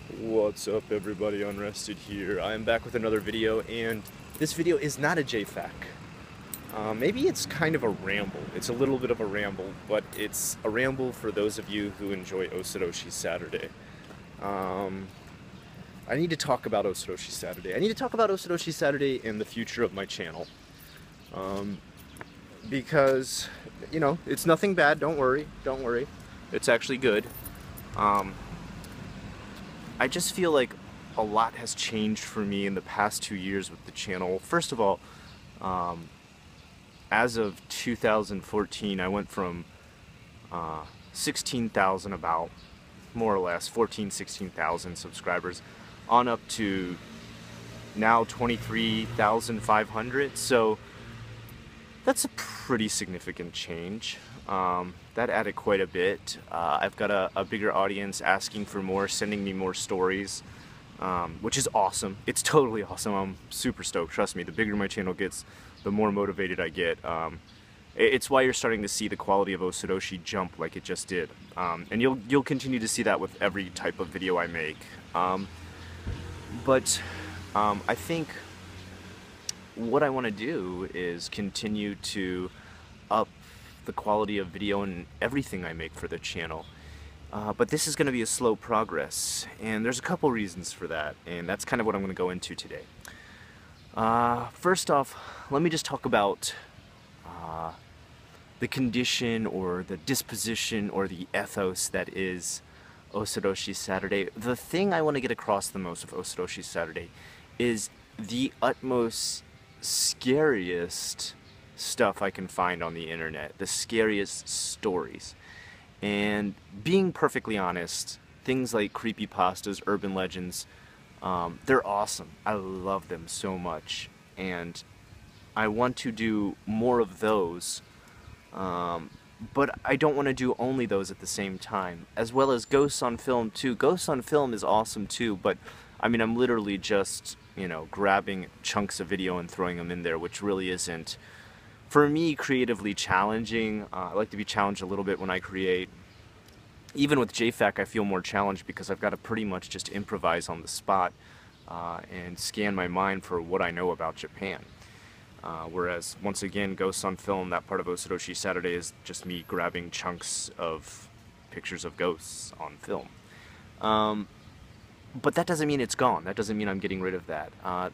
What's up everybody, Unrested here. I am back with another video, and this video is not a JFAQ. Maybe it's kind of a ramble. It's a little bit of a ramble, but it's a ramble for those of you who enjoy Osoroshi Saturday. I need to talk about Osoroshi Saturday. I need to talk about Osoroshi Saturday and the future of my channel. Because, you know, it's nothing bad, don't worry. It's actually good. I just feel like a lot has changed for me in the past 2 years with the channel. First of all, as of 2014, I went from 16,000 about, more or less, 16,000 subscribers, on up to now 23,500. So that's a pretty significant change. That added quite a bit. I've got a bigger audience asking for more, sending me more stories, which is awesome. It's totally awesome. I'm super stoked. Trust me, the bigger my channel gets, the more motivated I get. It's why you're starting to see the quality of Osoroshi jump like it just did. And you'll continue to see that with every type of video I make. But I think what I want to do is continue to up the quality of video and everything I make for the channel. But this is going to be a slow progress, and there's a couple reasons for that, and that's kind of what I'm going to go into today. First off, let me just talk about the condition or the disposition or the ethos that is Osoroshi Saturday. The thing I want to get across the most of Osoroshi Saturday is the utmost scariest stuff I can find on the internet, the scariest stories. And being perfectly honest, things like creepypastas, urban legends, they're awesome. I love them so much, and I want to do more of those, but I don't want to do only those at the same time, as well as Ghosts on Film too. Ghosts on Film is awesome too, but I mean, I'm literally just, you know, grabbing chunks of video and throwing them in there, which really isn't, for me, creatively challenging. I like to be challenged a little bit when I create. Even with JFAQ, I feel more challenged because I've got to pretty much just improvise on the spot and scan my mind for what I know about Japan. Whereas, once again, Ghosts on Film, that part of Osoroshi Saturday is just me grabbing chunks of pictures of ghosts on film. But that doesn't mean it's gone. That doesn't mean I'm getting rid of that.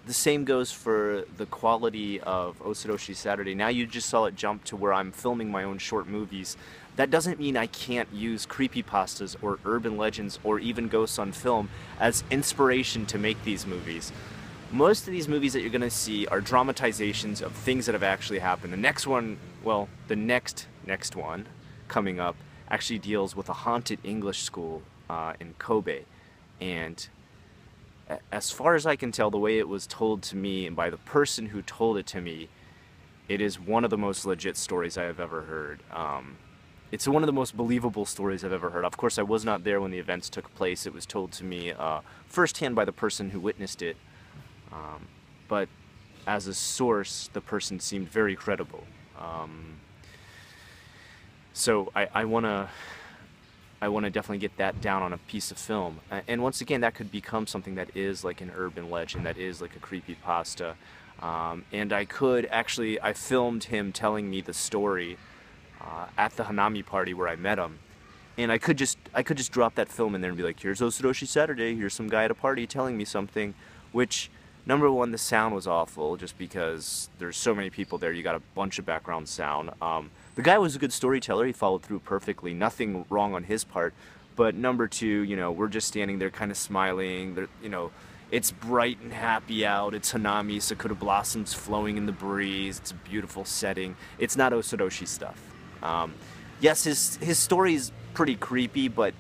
The same goes for the quality of Osoroshi Saturday. Now you just saw it jump to where I'm filming my own short movies. That doesn't mean I can't use creepypastas or urban legends or even Ghosts on Film as inspiration to make these movies. Most of these movies that you're going to see are dramatizations of things that have actually happened. The next one, well, the next one coming up actually deals with a haunted English school in Kobe. And as far as I can tell, the way it was told to me and by the person who told it to me, it is one of the most legit stories I have ever heard. It's one of the most believable stories I've ever heard. Of course, I was not there when the events took place. It was told to me firsthand by the person who witnessed it. But as a source, the person seemed very credible. So I want to definitely get that down on a piece of film. And once again, that could become something that is like an urban legend, that is like a creepypasta. And I filmed him telling me the story at the Hanami party where I met him. And I could just drop that film in there and be like, here's Osoroshi Saturday, here's some guy at a party telling me something, which, number one, the sound was awful just because there's so many people there, you got a bunch of background sound. The guy was a good storyteller, he followed through perfectly, nothing wrong on his part. But number two, you know, we're just standing there kind of smiling, you know, it's bright and happy out, it's Hanami, Sakura blossoms flowing in the breeze, it's a beautiful setting. It's not Osoroshi stuff. Yes, his story is pretty creepy, but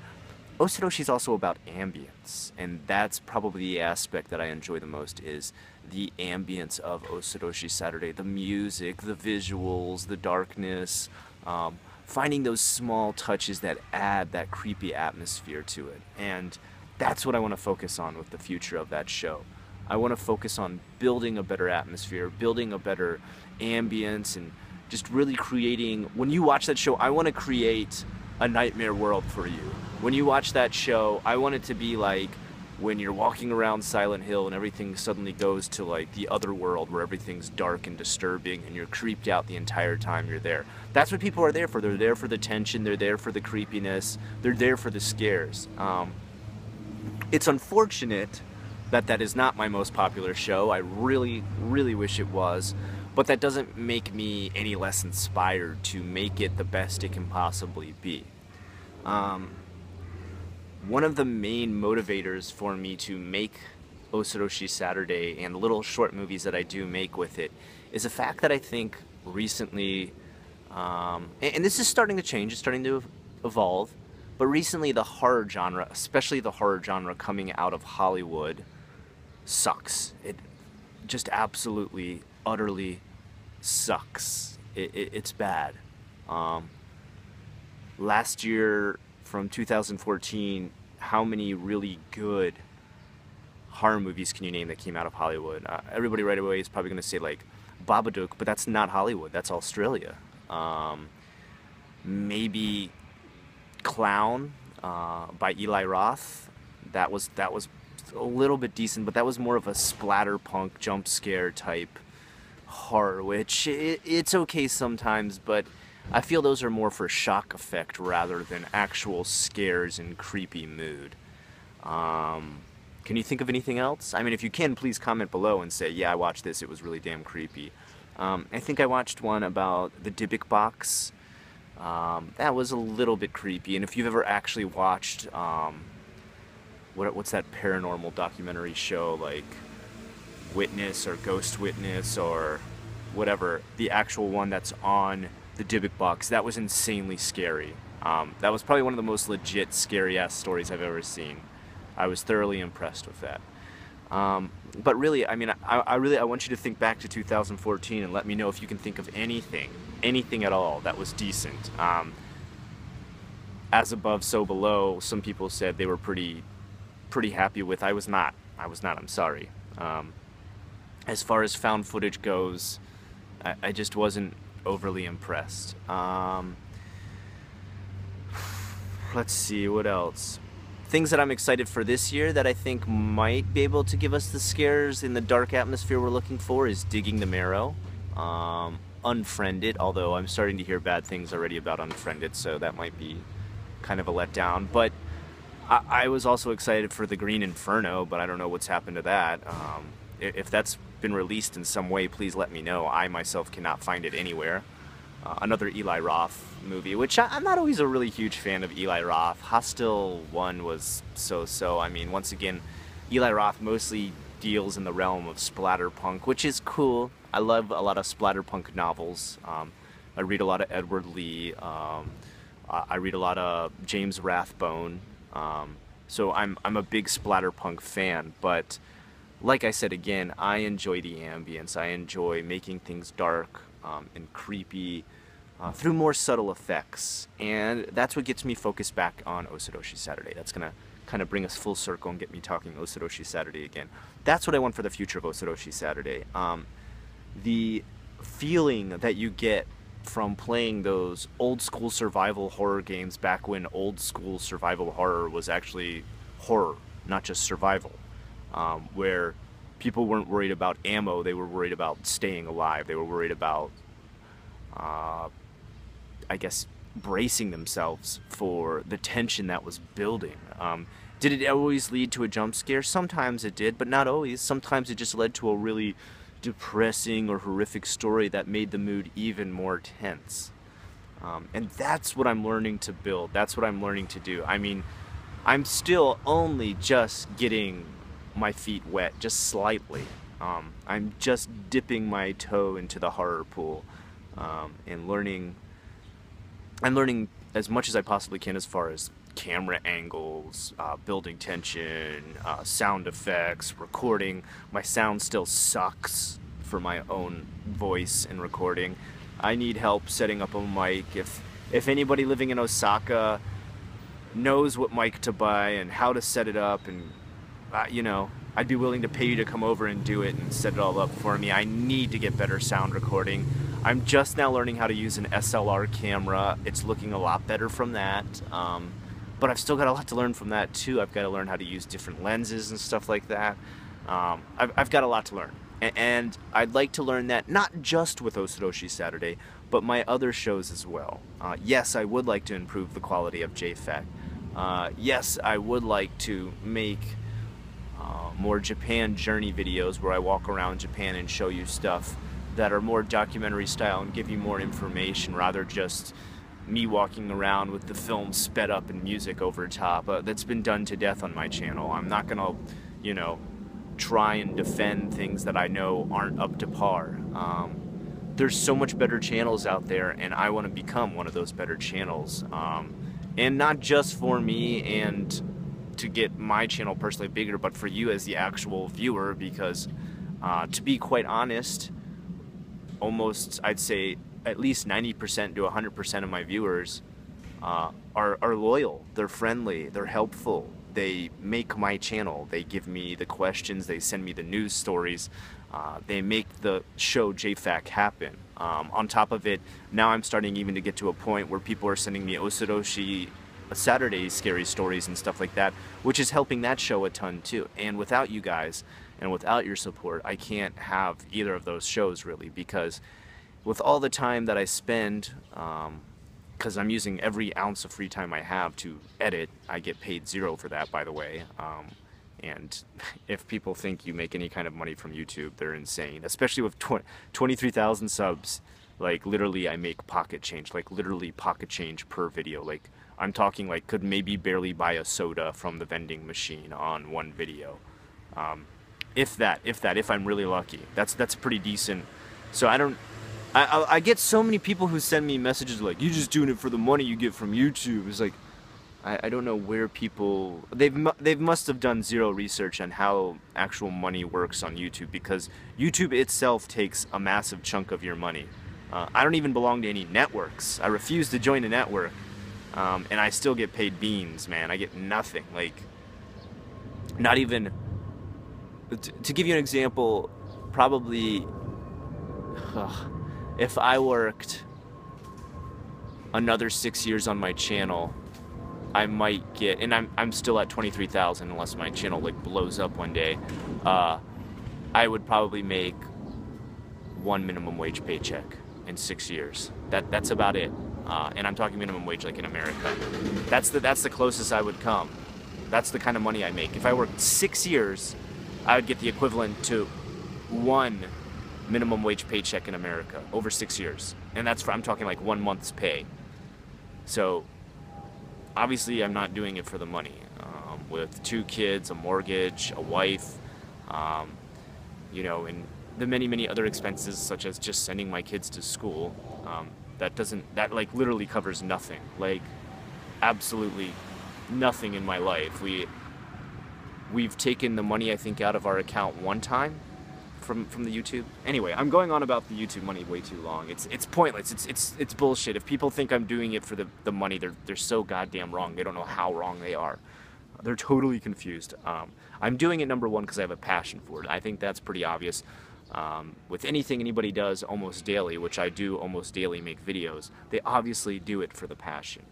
Osoroshi's also about ambience, and that's probably the aspect that I enjoy the most, is the ambience of Osoroshi Saturday. The music, the visuals, the darkness, finding those small touches that add that creepy atmosphere to it. And that's what I want to focus on with the future of that show. I want to focus on building a better atmosphere, building a better ambience, and just really creating, when you watch that show, I want to create a nightmare world for you. When you watch that show, I want it to be like when you're walking around Silent Hill and everything suddenly goes to like the other world where everything's dark and disturbing and you're creeped out the entire time you're there. That's what people are there for. They're there for the tension, they're there for the creepiness, they're there for the scares. It's unfortunate that that is not my most popular show. I really, really wish it was, but that doesn't make me any less inspired to make it the best it can possibly be. One of the main motivators for me to make Osoroshi Saturday and the little short movies that I do make with it is the fact that I think recently, and this is starting to change, it's starting to evolve, but recently the horror genre, especially the horror genre coming out of Hollywood, sucks. It just absolutely, utterly sucks. It's bad. Last year, from 2014, how many really good horror movies can you name that came out of Hollywood? Everybody right away is probably going to say like Babadook, but that's not Hollywood. That's Australia. Maybe Clown by Eli Roth. That was a little bit decent, but that was more of a splatterpunk jump scare type horror, which it's okay sometimes, but I feel those are more for shock effect rather than actual scares and creepy mood. Can you think of anything else? I mean, if you can, please comment below and say, yeah, I watched this, it was really damn creepy. I think I watched one about the Dybbuk box. That was a little bit creepy, and if you've ever actually watched, what's that paranormal documentary show, like Witness or Ghost Witness or whatever, the actual one that's on the Dybbuk box, that was insanely scary. That was probably one of the most legit scary ass stories I've ever seen. I was thoroughly impressed with that. But really, I mean, I want you to think back to 2014 and let me know if you can think of anything at all that was decent. As above, so below, some people said they were pretty happy with. I was not, I'm sorry. As far as found footage goes, I just wasn't overly impressed. Let's see, what else? Things that I'm excited for this year that I think might be able to give us the scares in the dark atmosphere we're looking for is Digging the Marrow. Unfriended, although I'm starting to hear bad things already about Unfriended, so that might be kind of a letdown. But I was also excited for The Green Inferno, but I don't know what's happened to that. If that's been released in some way, please let me know. I myself cannot find it anywhere. Another Eli Roth movie, which I'm not always a really huge fan of Eli Roth. Hostel 1 was so-so. I mean, once again, Eli Roth mostly deals in the realm of splatterpunk, which is cool. I love a lot of splatterpunk novels. I read a lot of Edward Lee. I read a lot of James Rathbone. So I'm a big splatterpunk fan, but like I said again, I enjoy the ambience. I enjoy making things dark and creepy through more subtle effects, and that's what gets me focused back on Osoroshi Saturday. That's gonna kind of bring us full circle and get me talking Osoroshi Saturday again. That's what I want for the future of Osoroshi Saturday. The feeling that you get from playing those old school survival horror games back when old school survival horror was actually horror, not just survival, where people weren't worried about ammo, they were worried about staying alive, they were worried about, I guess, bracing themselves for the tension that was building. Did it always lead to a jump scare? Sometimes it did, but not always. Sometimes it just led to a really depressing or horrific story that made the mood even more tense. And that's what I'm learning to build. That's what I'm learning to do. I mean, I'm still only just getting my feet wet, just slightly. I'm just dipping my toe into the horror pool and learning. I'm learning as much as I possibly can as far as camera angles, building tension, sound effects, recording. My sound still sucks for my own voice and recording. I need help setting up a mic. If anybody living in Osaka knows what mic to buy and how to set it up, and you know, I'd be willing to pay you to come over and do it and set it all up for me. I need to get better sound recording. I'm just now learning how to use an SLR camera. It's looking a lot better from that. but I've still got a lot to learn from that too. I've got to learn how to use different lenses and stuff like that. I've got a lot to learn. And I'd like to learn that not just with Osoroshi Saturday, but my other shows as well. Yes, I would like to improve the quality of JFAC. Yes, I would like to make more Japan journey videos where I walk around Japan and show you stuff that are more documentary style and give you more information rather just me walking around with the film sped up and music over top. That's been done to death on my channel. I'm not gonna, you know, try and defend things that I know aren't up to par. There's so much better channels out there, and I want to become one of those better channels. And not just for me and to get my channel personally bigger, but for you as the actual viewer, because to be quite honest, almost, I'd say, at least 90% to 100% of my viewers are loyal, they're friendly, they're helpful, they make my channel, they give me the questions, they send me the news stories, they make the show JFAC happen. On top of it, now I'm starting even to get to a point where people are sending me Osoroshi Saturday scary stories and stuff like that, which is helping that show a ton too. And without you guys and without your support, I can't have either of those shows really, because with all the time that I spend, because I'm using every ounce of free time I have to edit, I get paid zero for that, by the way. And if people think you make any kind of money from YouTube, they're insane, especially with 23,000 subs. Like literally I make pocket change, like literally pocket change per video. Like I'm talking like could maybe barely buy a soda from the vending machine on one video. If I'm really lucky. That's pretty decent. So I get so many people who send me messages like, you're just doing it for the money you get from YouTube. It's like, I don't know where people, they must have done zero research on how actual money works on YouTube, because YouTube itself takes a massive chunk of your money. I don't even belong to any networks. I refuse to join a network, and I still get paid beans, man. I get nothing. Like, not even, to give you an example, probably, if I worked another 6 years on my channel, I might get, and I'm still at 23,000 unless my channel like blows up one day, I would probably make one minimum wage paycheck in 6 years. That's about it. And I'm talking minimum wage like in America. That's the closest I would come. That's the kind of money I make. If I worked 6 years, I would get the equivalent to one minimum wage paycheck in America over 6 years. And that's I'm talking like 1 month's pay. So obviously I'm not doing it for the money. With 2 kids, a mortgage, a wife, you know, and the many other expenses such as just sending my kids to school, that like literally covers nothing, like absolutely nothing in my life. We've taken the money I think out of our account one time from the YouTube. Anyway, I'm going on about the YouTube money way too long. It's pointless. It's bullshit. If people think I'm doing it for the money, they're so goddamn wrong. They don't know how wrong they are. They're totally confused. I'm doing it, number one, because I have a passion for it. I think that's pretty obvious. With anything anybody does almost daily, which I do almost daily, make videos, they obviously do it for the passion.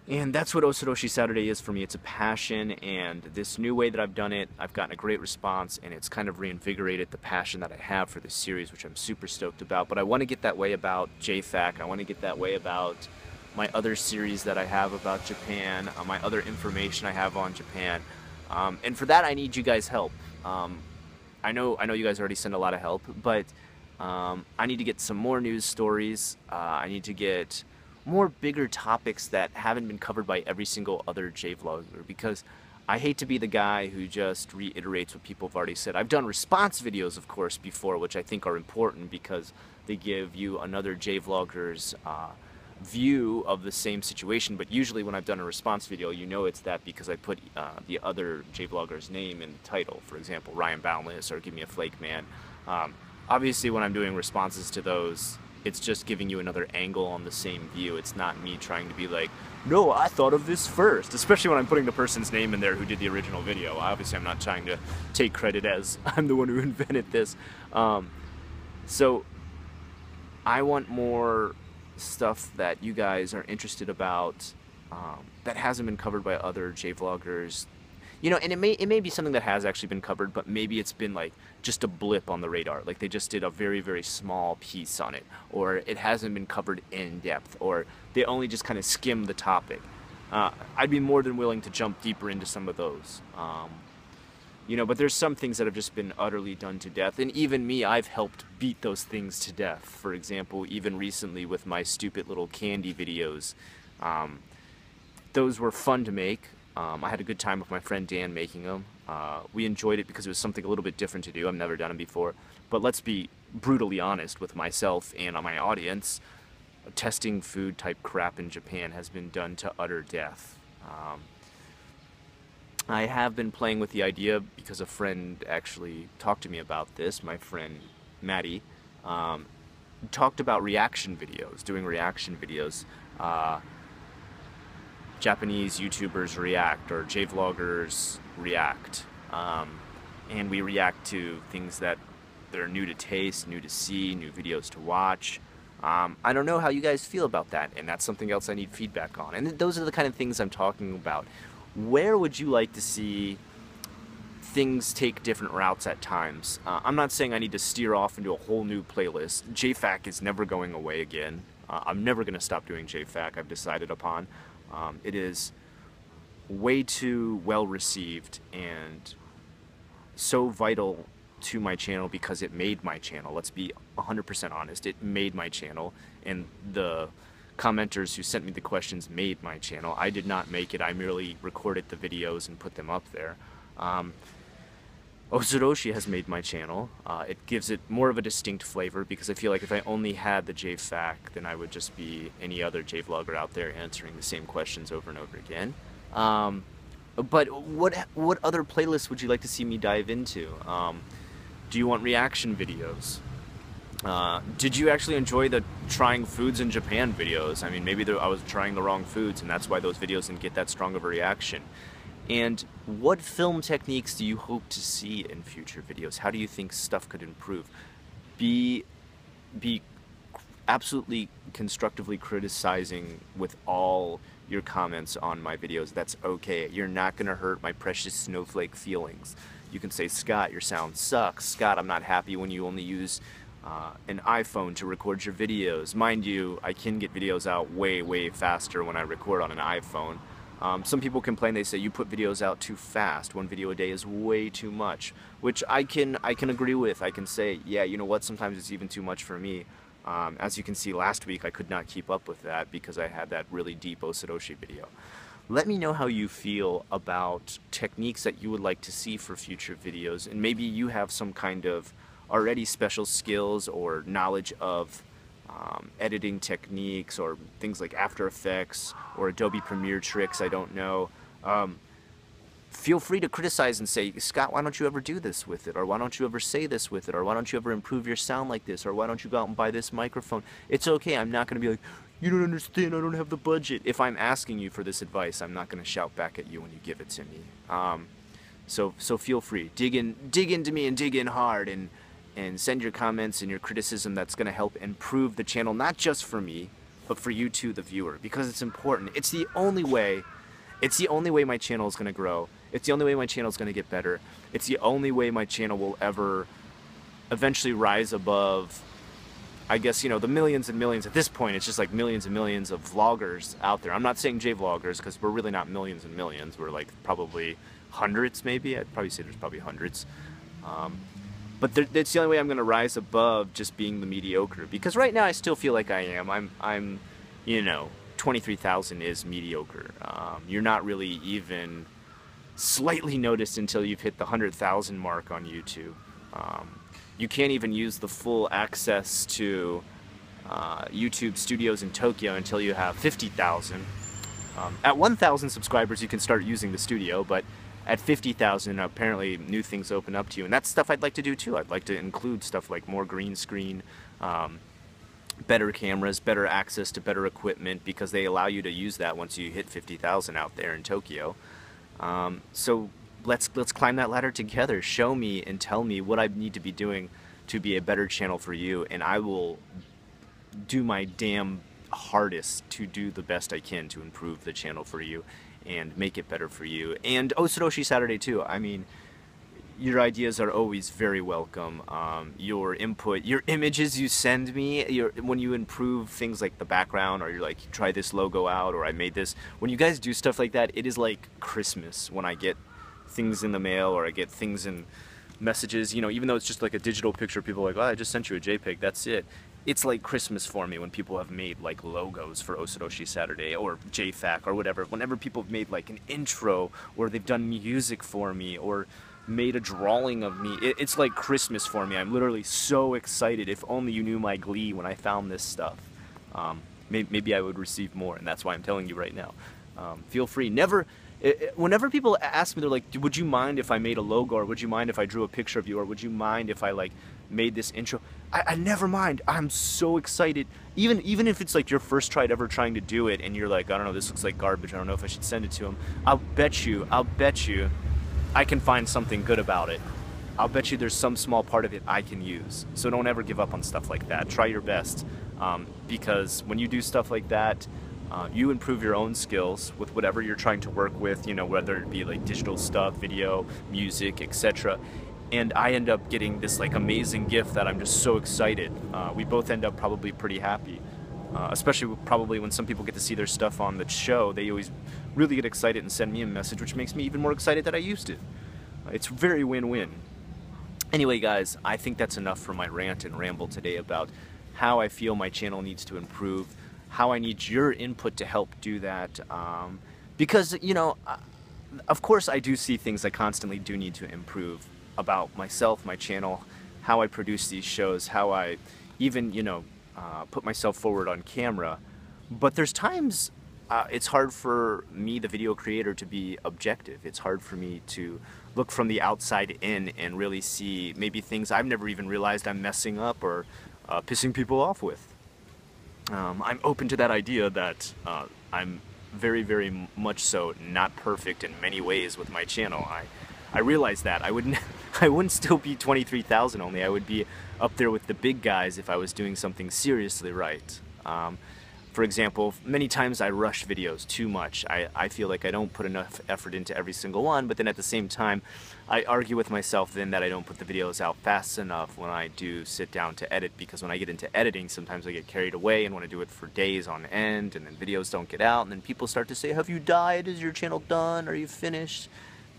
And that's what Osoroshi Saturday is for me. It's a passion, and this new way that I've done it, I've gotten a great response, and it's kind of reinvigorated the passion that I have for this series, which I'm super stoked about. But I want to get that way about JFAC. I want to get that way about my other series that I have about Japan, my other information I have on Japan. And for that, I need you guys' help. I know you guys already send a lot of help, but I need to get some more news stories. I need to get more bigger topics that haven't been covered by every single other J-vlogger, because I hate to be the guy who just reiterates what people have already said. I've done response videos, of course, before, which I think are important because they give you another J-vlogger's view of the same situation. But usually when I've done a response video, you know it's that because I put the other J-vlogger's name in the title. For example, Ryan Boundless or Give Me a Flake Man. Obviously when I'm doing responses to those, it's just giving you another angle on the same view. It's not me trying to be like, no, I thought of this first, especially when I'm putting the person's name in there who did the original video. Obviously I'm not trying to take credit as I'm the one who invented this. So I want more stuff that you guys are interested about that hasn't been covered by other J-vloggers. You know, and it may be something that has actually been covered, but maybe it's been like just a blip on the radar. Like they just did a very, very small piece on it, or it hasn't been covered in depth, or they only just kind of skimmed the topic. I'd be more than willing to jump deeper into some of those. You know, but there's some things that have just been utterly done to death. And even me, I've helped beat those things to death. For example, even recently with my stupid little candy videos. Those were fun to make. I had a good time with my friend Dan making them. We enjoyed it because it was something a little bit different to do. I've never done it before. But let's be brutally honest with myself and my audience. Testing food type crap in Japan has been done to utter death. I have been playing with the idea because a friend actually talked to me about this. My friend Maddie talked about reaction videos, doing reaction videos. Japanese YouTubers react, or J-vloggers react, and we react to things that are new to taste, new to see, new videos to watch. I don't know how you guys feel about that, and that's something else I need feedback on. And those are the kind of things I'm talking about. Where would you like to see things take different routes at times? I'm not saying I need to steer off into a whole new playlist. JFAC is never going away again. I'm never going to stop doing JFAC, I've decided upon. It is way too well received and so vital to my channel because it made my channel. Let's be 100% honest. It made my channel, and the commenters who sent me the questions made my channel. I did not make it. I merely recorded the videos and put them up there. Ozoroshi has made my channel. It gives it more of a distinct flavor because I feel like if I only had the JFAC, then I would just be any other J-vlogger out there answering the same questions over and over again. But what other playlists would you like to see me dive into? Do you want reaction videos? Did you actually enjoy the trying foods in Japan videos? I mean, maybe I was trying the wrong foods and that's why those videos didn't get that strong of a reaction. And what film techniques do you hope to see in future videos? How do you think stuff could improve? Be absolutely constructively criticizing with all your comments on my videos. That's okay. You're not going to hurt my precious snowflake feelings. You can say, Scott, your sound sucks. Scott, I'm not happy when you only use an iPhone to record your videos. Mind you, I can get videos out way, way faster when I record on an iPhone. Some people complain, they say you put videos out too fast. 1 video a day is way too much, which I can agree with. I can say, yeah, you know what, sometimes it's even too much for me. As you can see, last week I could not keep up with that because I had that really deep Ozoroshi video. Let me know how you feel about techniques that you would like to see for future videos, and maybe you have some kind of already special skills or knowledge of editing techniques or things like After Effects or Adobe Premiere tricks, I don't know. Feel free to criticize and say, Scott, why don't you ever do this with it? Or why don't you ever say this with it? Or why don't you ever improve your sound like this? Or why don't you go out and buy this microphone? It's okay. I'm not going to be like, you don't understand, I don't have the budget. If I'm asking you for this advice, I'm not going to shout back at you when you give it to me. So feel free. Dig into me and dig in hard and send your comments and your criticism that's going to help improve the channel, not just for me, but for you too, the viewer, because it's important. It's the only way my channel is going to grow. It's the only way my channel is going to get better. It's the only way my channel will ever eventually rise above, I guess, you know, the millions and millions. At this point, it's just like millions and millions of vloggers out there. I'm not saying J-vloggers, because we're really not millions and millions. We're like probably hundreds, maybe. I'd probably say there's probably hundreds. But that's the only way I'm going to rise above just being the mediocre. Because right now I still feel like I am. I'm you know, 23,000 is mediocre. You're not really even slightly noticed until you've hit the 100,000 mark on YouTube. You can't even use the full access to YouTube studios in Tokyo until you have 50,000. At 1,000 subscribers you can start using the studio, but at 50,000 apparently new things open up to you, and that's stuff I'd like to do too. I'd like to include stuff like more green screen, better cameras, better access to better equipment, because they allow you to use that once you hit 50,000 out there in Tokyo. So let's climb that ladder together. Show me and tell me what I need to be doing to be a better channel for you, and I will do my damn hardest to do the best I can to improve the channel for you and make it better for you. And Osodoshi Saturday too. I mean, your ideas are always very welcome. Your input, your images you send me, when you improve things like the background, or you're like, try this logo out, or I made this. When you guys do stuff like that, it is like Christmas when I get things in the mail, or I get things in messages, you know, even though it's just like a digital picture, people are like, oh, I just sent you a JPEG, that's it. It's like Christmas for me when people have made like logos for Osodoshi Saturday or JFAC or whatever. Whenever people have made like an intro, or they've done music for me, or made a drawing of me, it's like Christmas for me. I'm literally so excited. If only you knew my glee when I found this stuff. Maybe I would receive more, and that's why I'm telling you right now. Feel free. Whenever people ask me, they're like, would you mind if I made a logo, or would you mind if I drew a picture of you, or would you mind if I like made this intro? I never mind. I'm so excited. Even if it's like your first try ever trying to do it, and you're like, I don't know, this looks like garbage, I don't know if I should send it to him. I'll bet you I can find something good about it. I'll bet you there's some small part of it I can use. So don't ever give up on stuff like that. Try your best, because when you do stuff like that, you improve your own skills with whatever you're trying to work with, you know, whether it be like digital stuff, video, music, etc. And I end up getting this like amazing gift that I'm just so excited. We both end up probably pretty happy, especially probably when some people get to see their stuff on the show. They always really get excited and send me a message, which makes me even more excited that I used it. It's very win-win. Anyway, guys, I think that's enough for my rant and ramble today about how I feel my channel needs to improve, how I need your input to help do that, because, you know, of course I do see things I constantly do need to improve about myself, my channel, how I produce these shows, how I even, you know, put myself forward on camera. But there's times it's hard for me, the video creator, to be objective. It's hard for me to look from the outside in and really see maybe things I've never even realized I'm messing up or pissing people off with. I'm open to that idea that I'm very, very much so not perfect in many ways with my channel. I realize that. I wouldn't still be 23,000 only. I would be up there with the big guys if I was doing something seriously right. For example, many times I rush videos too much. I feel like I don't put enough effort into every single one, but then at the same time, I argue with myself then that I don't put the videos out fast enough when I do sit down to edit, because when I get into editing, sometimes I get carried away and want to do it for days on end, and then videos don't get out, and then people start to say, have you died? Is your channel done? Are you finished?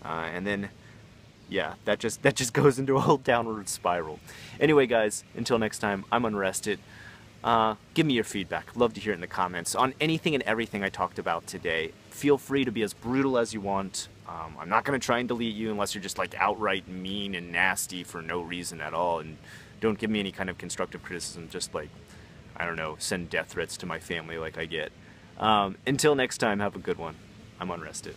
And then, yeah, that just goes into a whole downward spiral. Anyway, guys, until next time, I'm Unrested. Give me your feedback. Love to hear it in the comments on anything and everything I talked about today. Feel free to be as brutal as you want. I'm not going to try and delete you unless you're just like outright mean and nasty for no reason at all. And don't give me any kind of constructive criticism. Just like, I don't know, send death threats to my family like I get. Until next time, have a good one. I'm Unrested.